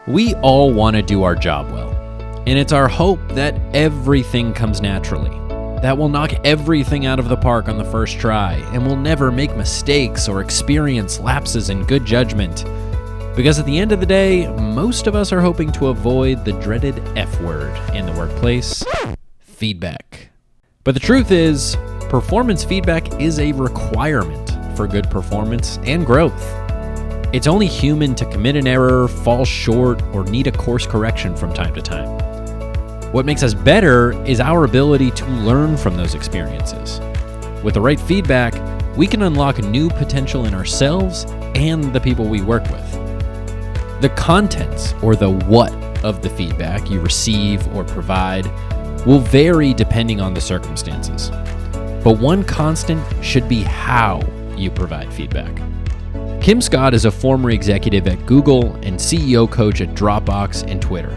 We all want to do our job well, and it's our hope that everything comes naturally, that we'll knock everything out of the park on the first try, and we'll never make mistakes or experience lapses in good judgment. Because at the end of the day, most of us are hoping to avoid the dreaded F word in the workplace: feedback. But the truth is, performance feedback is a requirement for good performance and growth. It's only human to commit an error, fall short, or need a course correction from time to time. What makes us better is our ability to learn from those experiences. With the right feedback, we can unlock new potential in ourselves and the people we work with. The contents, or the what, of the feedback you receive or provide will vary depending on the circumstances. But one constant should be how you provide feedback. Kim Scott is a former executive at Google and CEO coach at Dropbox and Twitter.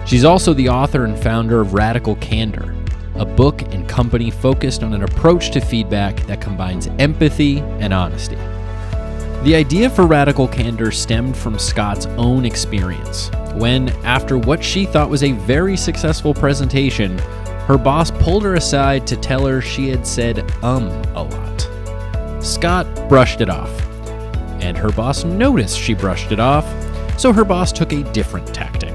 She's also the author and founder of Radical Candor, a book and company focused on an approach to feedback that combines empathy and honesty. The idea for Radical Candor stemmed from Scott's own experience when, after what she thought was a very successful presentation, her boss pulled her aside to tell her she had said a lot. Scott brushed it off, and her boss noticed she brushed it off, so her boss took a different tactic.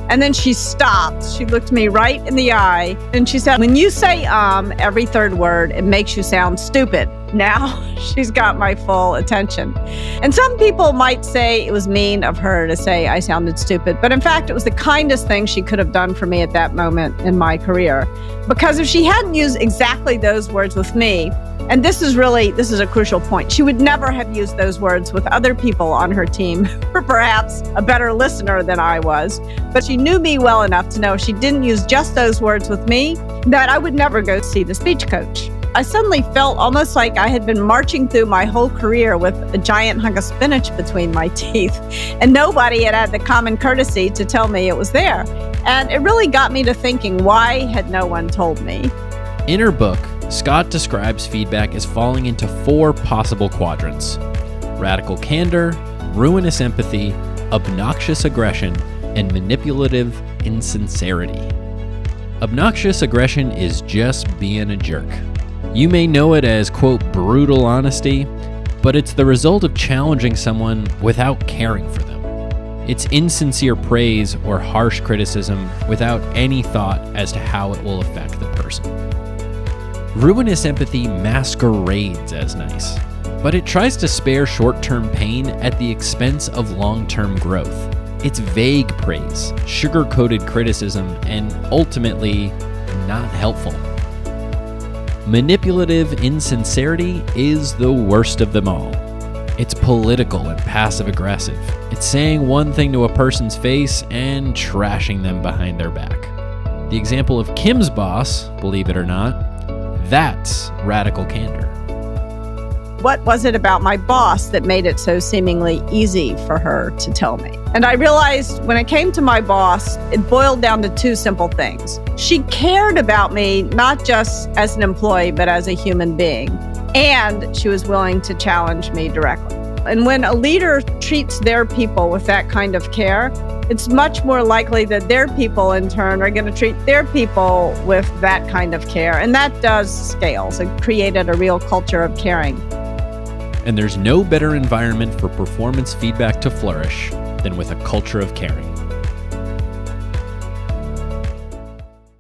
And then she stopped. She looked me right in the eye, and she said, "When you say every third word, it makes you sound stupid." Now she's got my full attention. And some people might say it was mean of her to say I sounded stupid, but in fact, it was the kindest thing she could have done for me at that moment in my career. Because if she hadn't used exactly those words with me, and this is a crucial point, she would never have used those words with other people on her team who were perhaps a better listener than I was. But she knew me well enough to know if she didn't use just those words with me, that I would never go see the speech coach. I suddenly felt almost like I had been marching through my whole career with a giant hunk of spinach between my teeth, and nobody had had the common courtesy to tell me it was there. And it really got me to thinking, why had no one told me? In her book, Scott describes feedback as falling into 4 possible quadrants: radical candor, ruinous empathy, obnoxious aggression, and manipulative insincerity. Obnoxious aggression is just being a jerk. You may know it as, quote, brutal honesty, but it's the result of challenging someone without caring for them. It's insincere praise or harsh criticism without any thought as to how it will affect the person. Ruinous empathy masquerades as nice, but it tries to spare short-term pain at the expense of long-term growth. It's vague praise, sugar-coated criticism, and ultimately not helpful. Manipulative insincerity is the worst of them all. It's political and passive-aggressive. It's saying one thing to a person's face and trashing them behind their back. The example of Kim's boss, believe it or not, that's radical candor. What was it about my boss that made it so seemingly easy for her to tell me? And I realized when it came to my boss, it boiled down to 2 simple things. She cared about me, not just as an employee, but as a human being. And she was willing to challenge me directly. And when a leader treats their people with that kind of care, it's much more likely that their people in turn are going to treat their people with that kind of care. And that does scales. It created a real culture of caring. And there's no better environment for performance feedback to flourish than with a culture of caring.